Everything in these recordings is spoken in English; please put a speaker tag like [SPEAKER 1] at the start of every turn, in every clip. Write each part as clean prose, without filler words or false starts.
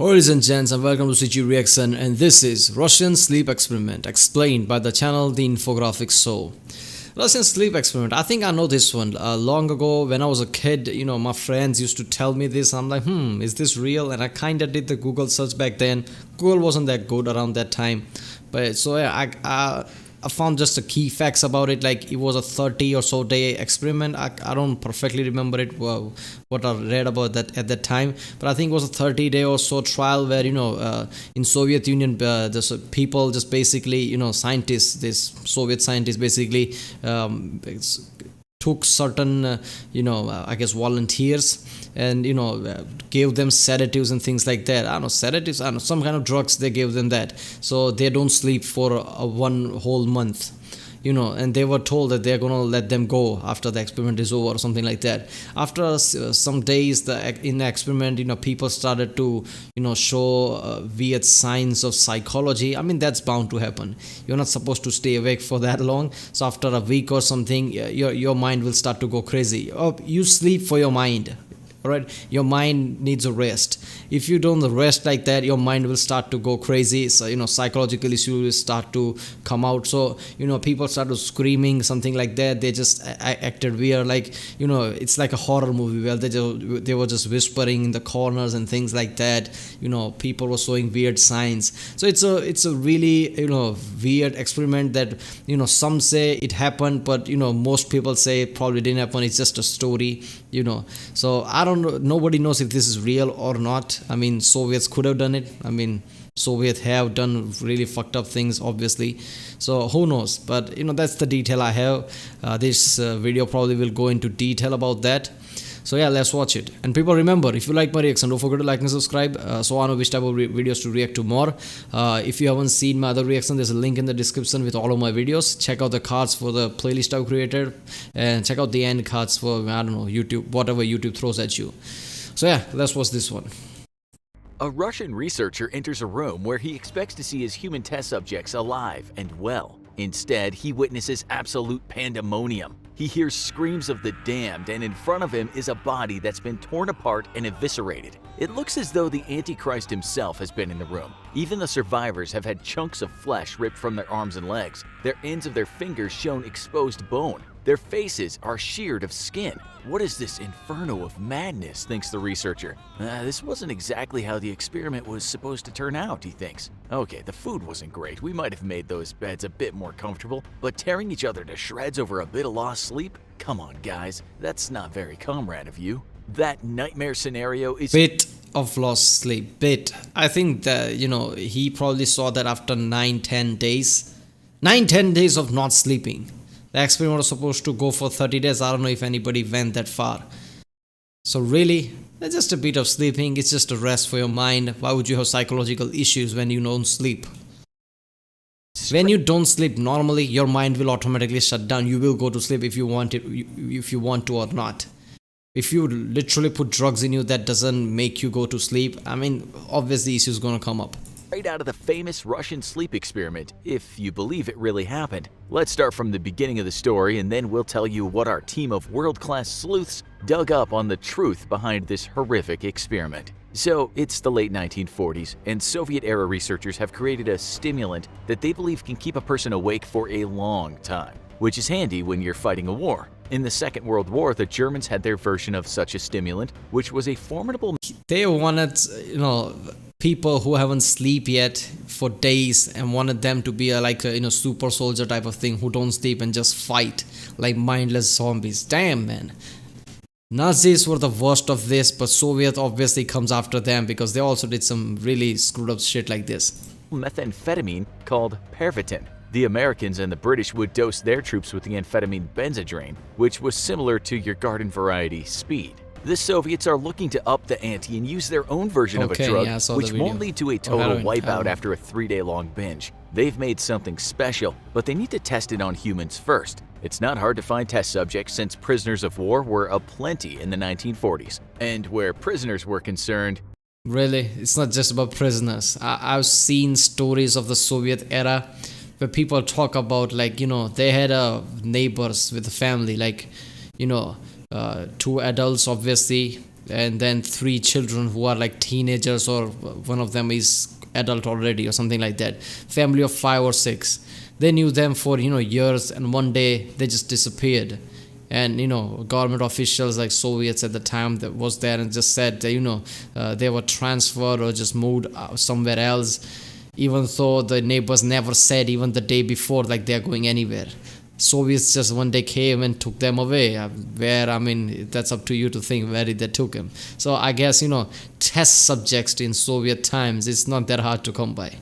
[SPEAKER 1] Ladies and gents, and welcome to CG Reaction, and this is Russian Sleep Experiment, explained by the channel The Infographics Show. Russian Sleep Experiment, I think I know this one. Long ago, when I was a kid, my friends used to tell me this. I'm like, is this real? And I kinda did the Google search back then. Google wasn't that good around that time. But so yeah, I found just the key facts about it. Like it was a 30 or so day experiment. I don't perfectly remember it, what I read about that at that time, but I think it was a 30-day or so trial where in Soviet Union, the people just basically scientists, this Soviet scientists basically took certain I guess volunteers and gave them sedatives and things like that. I don't know, sedatives, I don't know, some kind of drugs they gave them, that so they don't sleep for one whole month, and they were told that they're gonna let them go after the experiment is over or something like that. After some days in the experiment, people started to show weird signs of psychology. I mean, that's bound to happen. You're not supposed to stay awake for that long, so after a week or something, your mind will start to go crazy. You sleep for your mind. Right, your mind needs a rest. If you don't rest like that, your mind will start to go crazy. So psychological issues will start to come out. So people started screaming, something like that. They just acted weird, like it's like a horror movie where they were just whispering in the corners and things like that. People were showing weird signs. So it's a really weird experiment that some say it happened, but most people say it probably didn't happen. It's just a story. So I don't know, nobody knows if this is real or not. I mean, Soviets could have done it. I mean, Soviets have done really fucked up things, obviously, so who knows. But that's the detail I have. This video probably will go into detail about that. So yeah, let's watch it. And people, remember, if you like my reaction, don't forget to like and subscribe, so I know which type of videos to react to more. If you haven't seen my other reaction, there's a link in the description with all of my videos. Check out the cards for the playlist I've created, and check out the end cards for, I don't know, YouTube, whatever YouTube throws at you. So yeah, let's watch this one.
[SPEAKER 2] A Russian researcher enters a room where he expects to see his human test subjects alive and well. Instead, he witnesses absolute pandemonium. He hears screams of the damned, and in front of him is a body that's been torn apart and eviscerated. It looks as though the Antichrist himself has been in the room. Even the survivors have had chunks of flesh ripped from their arms and legs, their ends of their fingers shown exposed bone. Their faces are sheared of skin. What is this inferno of madness, thinks the researcher. This wasn't exactly how the experiment was supposed to turn out, he thinks. Okay, the food wasn't great. We might have made those beds a bit more comfortable, but tearing each other to shreds over a bit of lost sleep? Come on, guys, that's not very comrade of you. That nightmare scenario is—
[SPEAKER 1] Bit of lost sleep, bit. I think that, he probably saw that after 9-10 days. 9-10 days of not sleeping. The experiment was supposed to go for 30 days. I don't know if anybody went that far. So really, that's just a bit of sleeping. It's just a rest for your mind. Why would you have psychological issues when you don't sleep? When you don't sleep normally, your mind will automatically shut down. You will go to sleep if you want it, if you want to or not. If you literally put drugs in you, that doesn't make you go to sleep. I mean, obviously issues gonna come up.
[SPEAKER 2] Right out of the famous Russian sleep experiment, if you believe it really happened. Let's start from the beginning of the story, and then we'll tell you what our team of world-class sleuths dug up on the truth behind this horrific experiment. So, it's the late 1940s, and Soviet-era researchers have created a stimulant that they believe can keep a person awake for a long time, which is handy when you're fighting a war. In the Second World War, the Germans had their version of such a stimulant, which was a formidable—
[SPEAKER 1] They wanted, people who haven't slept yet for days and wanted them to be like a super soldier type of thing, who don't sleep and just fight like mindless zombies. Damn, man. Nazis were the worst of this, but Soviet obviously comes after them because they also did some really screwed up shit like this.
[SPEAKER 2] Methamphetamine called Pervitin. The Americans and the British would dose their troops with the amphetamine Benzedrine, which was similar to your garden variety speed. The Soviets are looking to up the ante and use their own version of a drug, which won't lead to a total wipeout after a 3-day-long binge. They've made something special, but they need to test it on humans first. It's not hard to find test subjects since prisoners of war were aplenty in the 1940s. And where prisoners were concerned—
[SPEAKER 1] Really? It's not just about prisoners. I've seen stories of the Soviet era where people talk about, like, they had neighbors with a family, like, 2 adults, obviously, and then three children who are like teenagers, or one of them is adult already or something like that. Family of 5 or 6. They knew them for years, and one day they just disappeared. And government officials like Soviets at the time that was there and just said that they were transferred or just moved somewhere else, even though the neighbors never said even the day before like they're going anywhere. Soviets just one day came and took them away. Where, I mean, that's up to you to think where they took him. So I guess test subjects in Soviet times, it's not that hard to come by.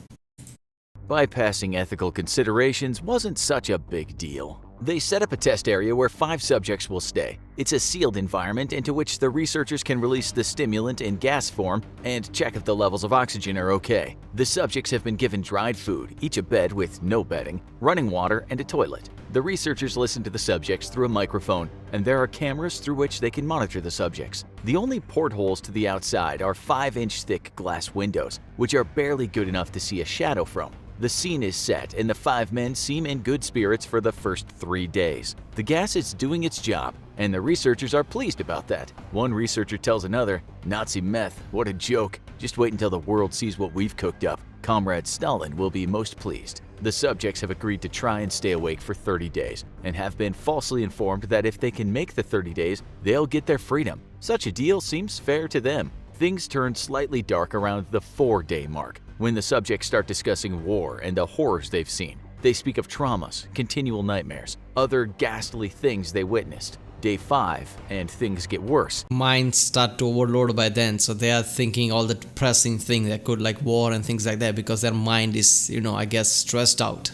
[SPEAKER 2] Bypassing ethical considerations wasn't such a big deal. They set up a test area where 5 subjects will stay. It's a sealed environment into which the researchers can release the stimulant in gas form and check if the levels of oxygen are okay. The subjects have been given dried food, each a bed with no bedding, running water, and a toilet. The researchers listen to the subjects through a microphone, and there are cameras through which they can monitor the subjects. The only portholes to the outside are 5-inch thick glass windows, which are barely good enough to see a shadow from. The scene is set, and the 5 men seem in good spirits for the first 3 days. The gas is doing its job, and the researchers are pleased about that. One researcher tells another, "Nazi meth, what a joke. Just wait until the world sees what we've cooked up. Comrade Stalin will be most pleased." The subjects have agreed to try and stay awake for 30 days, and have been falsely informed that if they can make the 30 days, they'll get their freedom. Such a deal seems fair to them. Things turn slightly dark around the 4-day mark, when the subjects start discussing war and the horrors they've seen. They speak of traumas, continual nightmares, other ghastly things they witnessed. Day 5, and things get worse.
[SPEAKER 1] Minds start to overload by then, so they are thinking all the depressing things that could, like war and things like that, because their mind is, I guess, stressed out.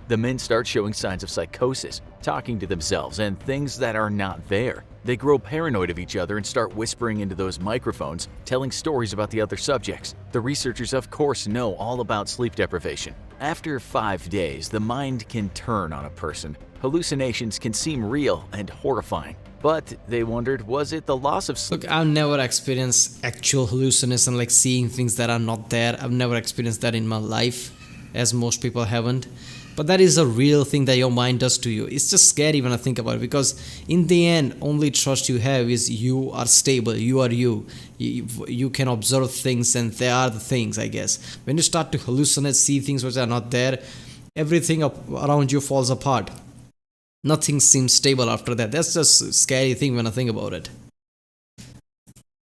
[SPEAKER 2] The men start showing signs of psychosis, talking to themselves and things that are not there. They grow paranoid of each other and start whispering into those microphones, telling stories about the other subjects. The researchers, of course, know all about sleep deprivation. After 5 days, the mind can turn on a person. Hallucinations can seem real and horrifying. But they wondered, was it the loss of sleep?
[SPEAKER 1] Look, I've never experienced actual hallucination, like seeing things that are not there. I've never experienced that in my life, as most people haven't. But that is a real thing that your mind does to you. It's just scary when I think about it, because in the end, only trust you have is you are stable, you are you. You can observe things, and they are the things, I guess. When you start to hallucinate, see things which are not there, everything around you falls apart. Nothing seems stable after that. That's just a scary thing when I think about it.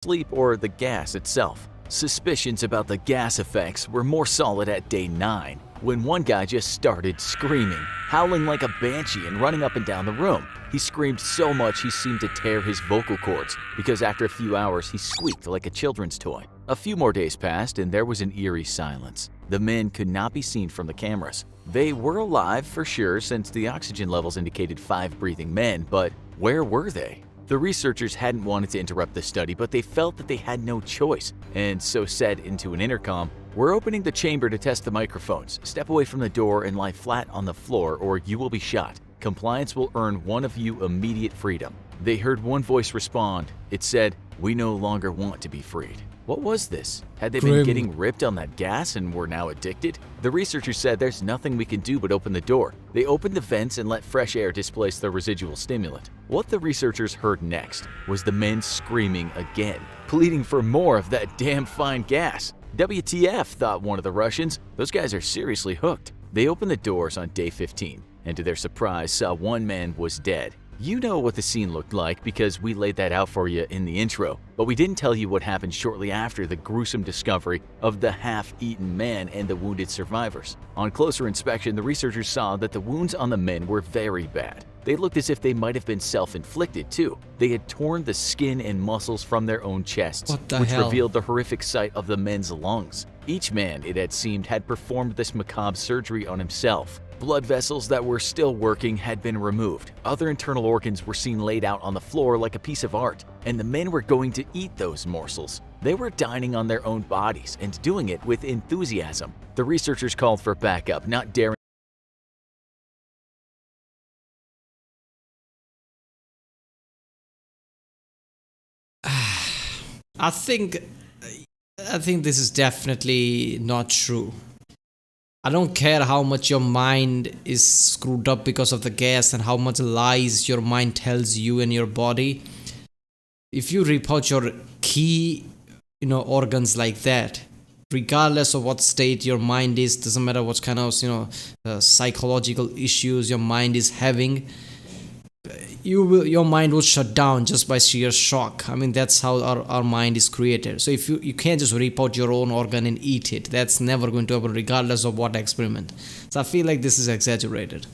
[SPEAKER 2] Sleep or the gas itself. Suspicions about the gas effects were more solid at day 9, when one guy just started screaming, howling like a banshee and running up and down the room. He screamed so much he seemed to tear his vocal cords, because after a few hours he squeaked like a children's toy. A few more days passed and there was an eerie silence. The men could not be seen from the cameras. They were alive for sure, since the oxygen levels indicated 5 breathing men, but where were they? The researchers hadn't wanted to interrupt the study, but they felt that they had no choice, and so said into an intercom, "We're opening the chamber to test the microphones. Step away from the door and lie flat on the floor, or you will be shot. Compliance will earn one of you immediate freedom." They heard one voice respond. It said, "We no longer want to be freed." What was this? Had they been getting ripped on that gas and were now addicted? The researchers said there's nothing we can do but open the door. They opened the vents and let fresh air displace the residual stimulant. What the researchers heard next was the men screaming again, pleading for more of that damn fine gas. WTF, thought one of the Russians. Those guys are seriously hooked. They opened the doors on day 15, and to their surprise saw one man was dead. You know what the scene looked like because we laid that out for you in the intro, but we didn't tell you what happened shortly after the gruesome discovery of the half-eaten man and the wounded survivors. On closer inspection, the researchers saw that the wounds on the men were very bad. They looked as if they might have been self-inflicted too. They had torn the skin and muscles from their own chests, which revealed the horrific sight of the men's lungs. Each man, it had seemed, had performed this macabre surgery on himself. Blood vessels that were still working had been removed. Other internal organs were seen laid out on the floor like a piece of art, and the men were going to eat those morsels. They were dining on their own bodies and doing it with enthusiasm. The researchers called for backup, not daring.
[SPEAKER 1] I think this is definitely not true. I don't care how much your mind is screwed up because of the gas and how much lies your mind tells you and your body. if you rip out your key, organs like that, regardless of what state your mind is, doesn't matter what kind of psychological issues your mind is having, your mind will shut down just by sheer shock. I mean, that's how our mind is created. So if you can't just rip out your own organ and eat it, that's never going to happen regardless of what experiment. So I feel like this is exaggerated.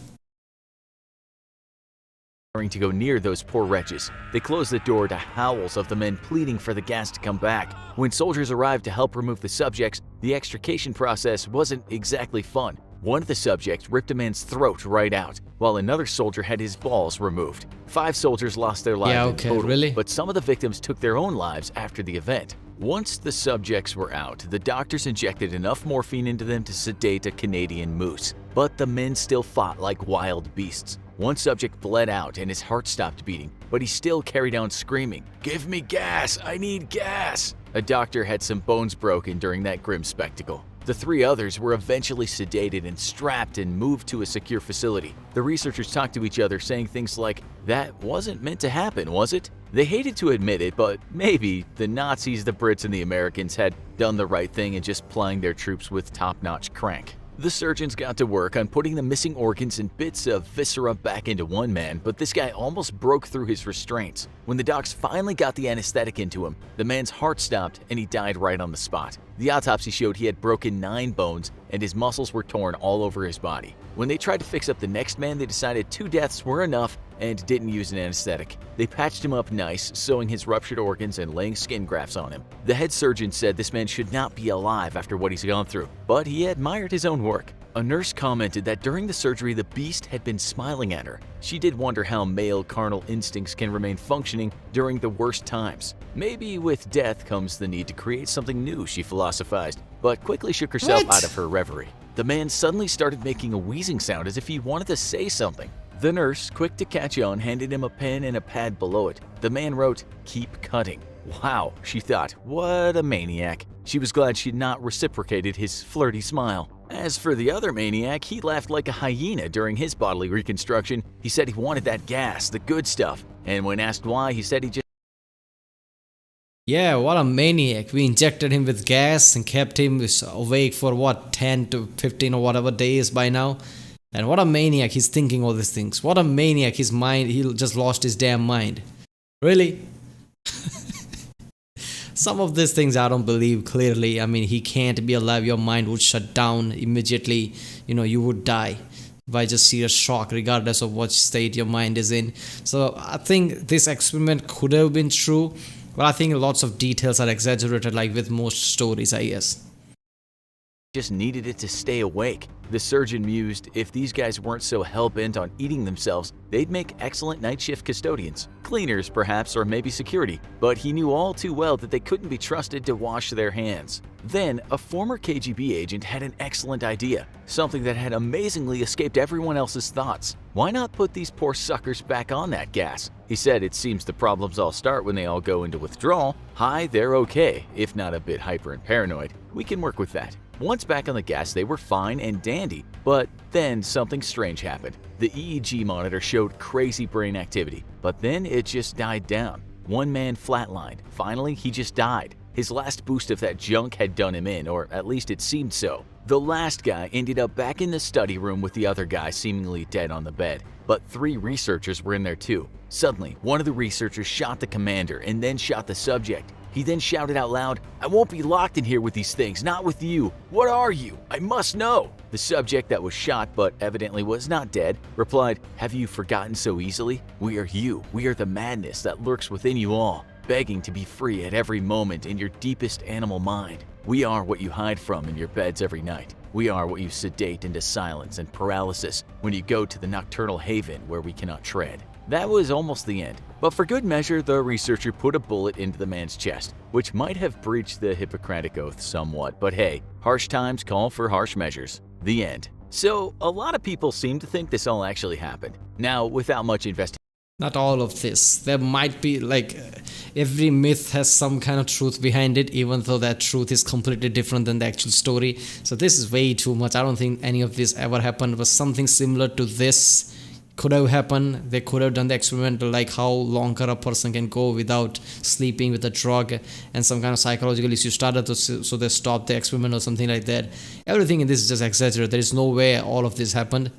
[SPEAKER 2] To go near those poor wretches. They closed the door to howls of the men pleading for the gas to come back. When soldiers arrived to help remove the subjects, the extrication process wasn't exactly fun. One of the subjects ripped a man's throat right out, while another soldier had his balls removed. 5 soldiers lost their lives in total,
[SPEAKER 1] really?
[SPEAKER 2] but some of the victims took their own lives after the event. Once the subjects were out, the doctors injected enough morphine into them to sedate a Canadian moose. But the men still fought like wild beasts. One subject bled out and his heart stopped beating, but he still carried on screaming, "Give me gas! I need gas!" A doctor had some bones broken during that grim spectacle. The 3 others were eventually sedated and strapped and moved to a secure facility. The researchers talked to each other, saying things like, "That wasn't meant to happen, was it?" They hated to admit it, but maybe the Nazis, the Brits, and the Americans had done the right thing in just plying their troops with top-notch crank. The surgeons got to work on putting the missing organs and bits of viscera back into one man, but this guy almost broke through his restraints. When the docs finally got the anesthetic into him, the man's heart stopped and he died right on the spot. The autopsy showed he had broken 9 bones and his muscles were torn all over his body. When they tried to fix up the next man, they decided 2 deaths were enough and didn't use an anesthetic. They patched him up nice, sewing his ruptured organs and laying skin grafts on him. The head surgeon said this man should not be alive after what he's gone through, but he admired his own work. A nurse commented that during the surgery, the beast had been smiling at her. She did wonder how male carnal instincts can remain functioning during the worst times. Maybe with death comes the need to create something new, she philosophized, but quickly shook herself out of her reverie. The man suddenly started making a wheezing sound as if he wanted to say something. The nurse, quick to catch on, handed him a pen and a pad below it. The man wrote, "Keep cutting." Wow, she thought, what a maniac. She was glad she'd not reciprocated his flirty smile. As for the other maniac, he laughed like a hyena during his bodily reconstruction. He said he wanted that gas, the good stuff. And when asked why, he said he just...
[SPEAKER 1] Yeah, what a maniac. We injected him with gas and kept him awake for what, 10 to 15 or whatever days by now. And what a maniac, he's thinking all these things. What a maniac, his mind, he just lost his damn mind. Really? Some of these things I don't believe clearly. I mean, he can't be alive. Your mind would shut down immediately. You would die by just sheer shock, regardless of what state your mind is in. So I think this experiment could have been true, but I think lots of details are exaggerated, like with most stories, I guess.
[SPEAKER 2] Just needed it to stay awake. The surgeon mused, if these guys weren't so hell-bent on eating themselves, they'd make excellent night shift custodians. Cleaners, perhaps, or maybe security. But he knew all too well that they couldn't be trusted to wash their hands. Then, a former KGB agent had an excellent idea, something that had amazingly escaped everyone else's thoughts. Why not put these poor suckers back on that gas? He said it seems the problems all start when they all go into withdrawal. Hi, they're okay, if not a bit hyper and paranoid. We can work with that. Once back on the gas, they were fine and dandy, but then something strange happened. The EEG monitor showed crazy brain activity, but then it just died down. One man flatlined. Finally, he just died. His last boost of that junk had done him in, or at least it seemed so. The last guy ended up back in the study room with the other guy seemingly dead on the bed, but 3 researchers were in there too. Suddenly, one of the researchers shot the commander and then shot the subject. He then shouted out loud, "I won't be locked in here with these things, not with you. What are you? I must know." The subject that was shot, but evidently was not dead, replied, "Have you forgotten so easily? We are you. We are the madness that lurks within you all, begging to be free at every moment in your deepest animal mind. We are what you hide from in your beds every night. We are what you sedate into silence and paralysis when you go to the nocturnal haven where we cannot tread." That was almost the end, but for good measure, the researcher put a bullet into the man's chest, which might have breached the Hippocratic Oath somewhat, but hey, harsh times call for harsh measures. The end. So, a lot of people seem to think this all actually happened. Now, without much investigation.
[SPEAKER 1] Not all of this. There might be, every myth has some kind of truth behind it, even though that truth is completely different than the actual story. So this is way too much. I don't think any of this ever happened, but something similar to this could have happened. They could have done the experiment like how longer a person can go without sleeping with a drug, and some kind of psychological issue started to, so they stopped the experiment or something like that. Everything in this is just exaggerated. There is no way all of this happened.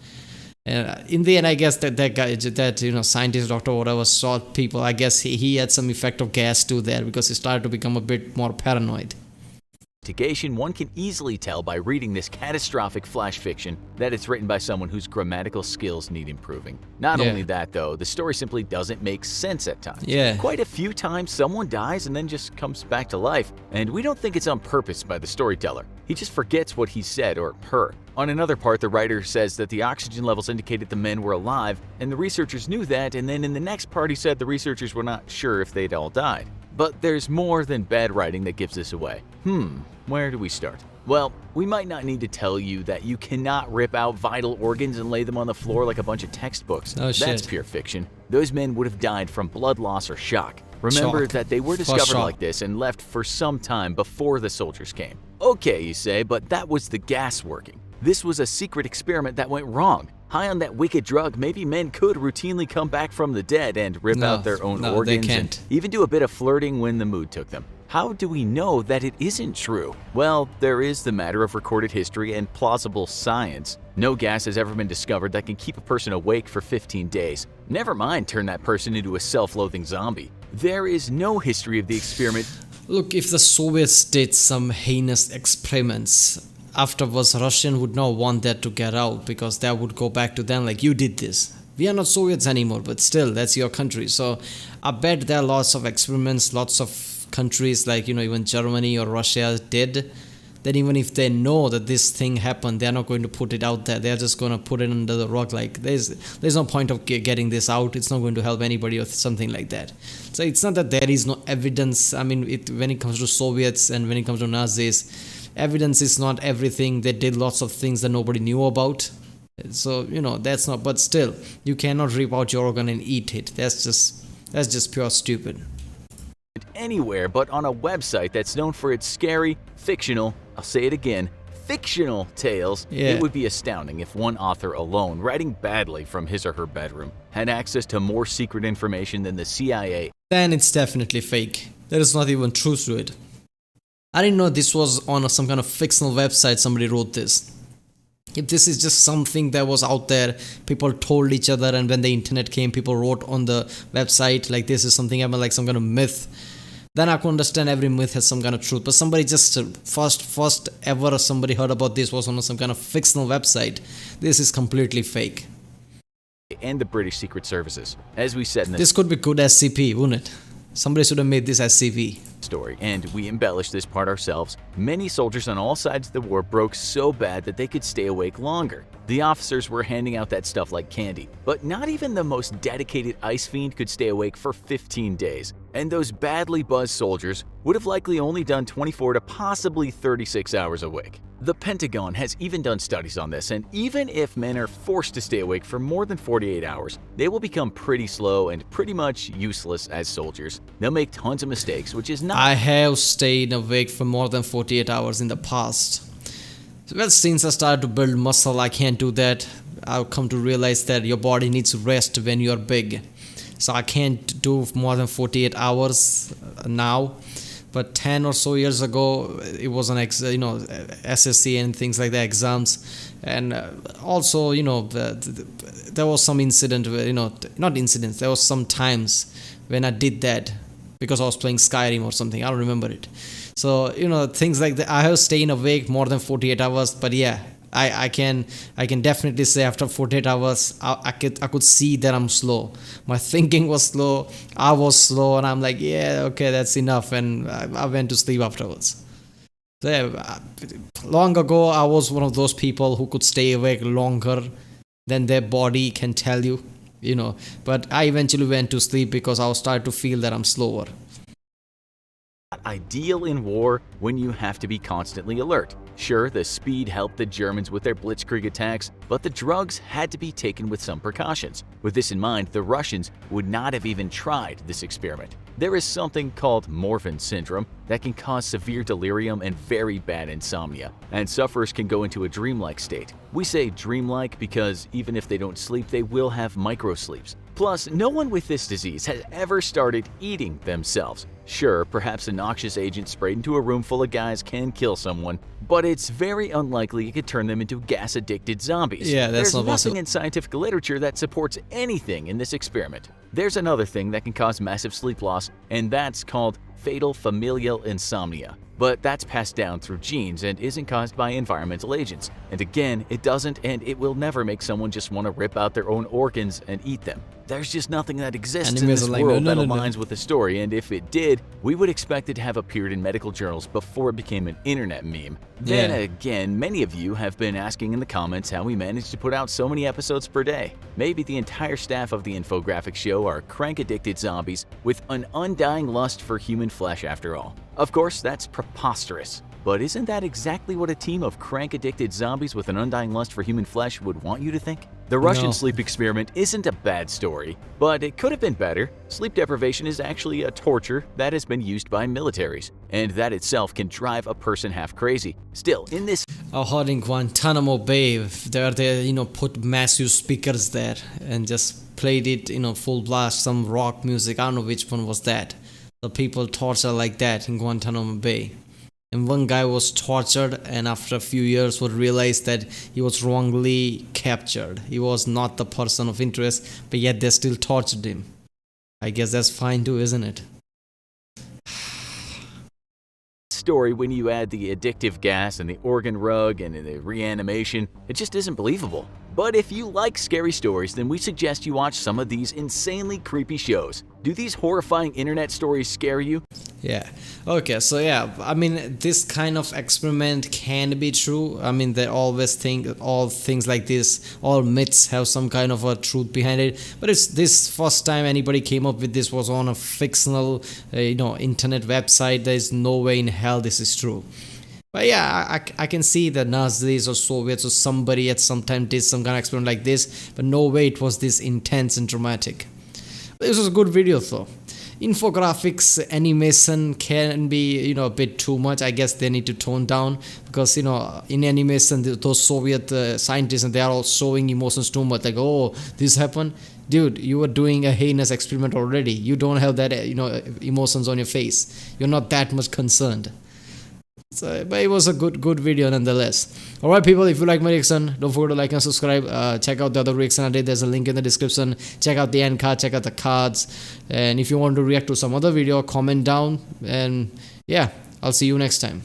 [SPEAKER 1] And in the end, I guess that guy, that scientist, doctor, whatever, saw people. I guess he had some effect of gas too there, because he started to become a bit more paranoid.
[SPEAKER 2] One can easily tell by reading this catastrophic flash fiction that it's written by someone whose grammatical skills need improving. Not only that, though, the story simply doesn't make sense at times. Quite a few times, someone dies and then just comes back to life, and we don't think it's on purpose by the storyteller. He just forgets what he said, or her. On another part, the writer says that the oxygen levels indicated the men were alive, and the researchers knew that, and then in the next part he said the researchers were not sure if they'd all died. But there's more than bad writing that gives this away. Where do we start? Well, we might not need to tell you that you cannot rip out vital organs and lay them on the floor like a bunch of textbooks.
[SPEAKER 1] Oh, shit.
[SPEAKER 2] That's pure fiction. Those men would have died from blood loss or shock. Remember that they were discovered like this and left for some time before the soldiers came. Okay, you say, but that was the gas working. This was a secret experiment that went wrong. High on that wicked drug, maybe men could routinely come back from the dead and rip out their own organs and even do a bit of flirting when the mood took them. How do we know that it isn't true? Well, there is the matter of recorded history and plausible science. No gas has ever been discovered that can keep a person awake for 15 days. Never mind turn that person into a self-loathing zombie. There is no history of the experiment.
[SPEAKER 1] Look, if the Soviets did some heinous experiments, afterwards Russian would not want that to get out, because that would go back to them like, you did this. We are not Soviets anymore, but still, that's your country. So I bet there are lots of experiments, lots of countries like, even Germany or Russia did, that even if they know that this thing happened, they're not going to put it out there. They're just going to put it under the rug. Like, there's no point of getting this out. It's not going to help anybody or something like that. So it's not that there is no evidence. I mean, when it comes to Soviets and when it comes to Nazis, evidence is not everything. They did lots of things that nobody knew about. So, that's not, but still, you cannot rip out your organ and eat it. That's just pure stupid.
[SPEAKER 2] Anywhere but on a website that's known for its scary, fictional, I'll say it again, fictional tales. It would be astounding if one author alone, writing badly from his or her bedroom, had access to more secret information than the CIA.
[SPEAKER 1] Then it's definitely fake. There is not even truth to it. I didn't know this was on some kind of fictional website somebody wrote this. If this is just something that was out there, people told each other, and when the internet came, people wrote on the website like this is something like some kind of myth, then I could understand every myth has some kind of truth. But somebody just first ever somebody heard about this was on some kind of fictional website. This is completely fake.
[SPEAKER 2] And the British Secret Services. As we said in
[SPEAKER 1] this could be good SCP, wouldn't it? Somebody should have made this SCP
[SPEAKER 2] story, and we embellished this part ourselves. Many soldiers on all sides of the war broke so bad that they could stay awake longer. The officers were handing out that stuff like candy, but not even the most dedicated ice fiend could stay awake for 15 days. And those badly buzzed soldiers would have likely only done 24 to possibly 36 hours awake. The Pentagon has even done studies on this, and even if men are forced to stay awake for more than 48 hours, they will become pretty slow and pretty much useless as soldiers. They'll make tons of mistakes, which is not...
[SPEAKER 1] I have stayed awake for more than 48 hours in the past. Well, since I started to build muscle, I can't do that. I've come to realize that your body needs rest when you're big. So I can't do more than 48 hours now. But 10 or so years ago, it was an SSC and things like that, exams. And also, there was some incident, not incidents, there was some times when I did that because I was playing Skyrim or something. I don't remember it. So, things like that. I have stayed awake more than 48 hours, but yeah, I can definitely say after 48 hours, I could see that I'm slow. My thinking was slow, I was slow, and I'm like, yeah, okay, that's enough, and I went to sleep afterwards. So yeah, long ago, I was one of those people who could stay awake longer than their body can tell you, but I eventually went to sleep because I was starting to feel that I'm slower.
[SPEAKER 2] Ideal in war when you have to be constantly alert. Sure, the speed helped the Germans with their blitzkrieg attacks, but the drugs had to be taken with some precautions. With this in mind, the Russians would not have even tried this experiment. There is something called Morphin syndrome that can cause severe delirium and very bad insomnia, and sufferers can go into a dreamlike state. We say dreamlike because even if they don't sleep, they will have microsleeps. Plus, no one with this disease has ever started eating themselves. Sure, perhaps a noxious agent sprayed into a room full of guys can kill someone, but it's very unlikely it could turn them into gas-addicted zombies.
[SPEAKER 1] Yeah, that's
[SPEAKER 2] There's
[SPEAKER 1] not
[SPEAKER 2] nothing
[SPEAKER 1] possible.
[SPEAKER 2] in scientific literature that supports anything in this experiment. There's another thing that can cause massive sleep loss, and that's called fatal familial insomnia. But that's passed down through genes and isn't caused by environmental agents. And again, it doesn't and it will never make someone just want to rip out their own organs and eat them. There's just nothing that exists in
[SPEAKER 1] Animes
[SPEAKER 2] this
[SPEAKER 1] are like,
[SPEAKER 2] world
[SPEAKER 1] no,
[SPEAKER 2] that
[SPEAKER 1] no, no, no.
[SPEAKER 2] aligns with the story, and if it did, we would expect it to have appeared in medical journals before it became an internet meme. Then
[SPEAKER 1] Yeah.
[SPEAKER 2] again, many of you have been asking in the comments how we managed to put out so many episodes per day. Maybe the entire staff of the infographic show are crank-addicted zombies with an undying lust for human flesh after all. Of course, that's preposterous. But isn't that exactly what a team of crank-addicted zombies with an undying lust for human flesh would want you to think? The Russian
[SPEAKER 1] No.
[SPEAKER 2] sleep experiment isn't a bad story, but it could have been better. Sleep deprivation is actually a torture that has been used by militaries, and that itself can drive a person half crazy. Still, in this
[SPEAKER 1] Heard in Guantanamo Bay, they put massive speakers there and just played it, full blast, some rock music. I don't know which one was that. The people torture like that in Guantanamo Bay. And one guy was tortured, and after a few years would realize that he was wrongly captured. He was not the person of interest, but yet they still tortured him. I guess that's fine too, isn't it?
[SPEAKER 2] story, when you add the addictive gas and the organ rug and the reanimation, it just isn't believable. But if you like scary stories, then we suggest you watch some of these insanely creepy shows. Do these horrifying internet stories scare you?
[SPEAKER 1] Yeah. Okay, so yeah, I mean, this kind of experiment can be true. I mean, they always think all things like this, all myths have some kind of a truth behind it. But it's this first time anybody came up with this was on a fictional, internet website. There's no way in hell this is true. But yeah, I can see that Nazis or Soviets or somebody at some time did some kind of experiment like this, but no way it was this intense and dramatic. But this was a good video though. Infographics, animation can be, a bit too much. I guess they need to tone down because, in animation, those Soviet scientists, and they are all showing emotions too much. Like, oh, this happened. Dude, you were doing a heinous experiment already. You don't have that, emotions on your face. You're not that much concerned. So, but it was a good video nonetheless. Alright people, if you like my reaction, don't forget to like and subscribe. Check out the other reaction I did. There's a link in the description. Check out the end card, check out the cards. And if you want to react to some other video, comment down. And yeah, I'll see you next time.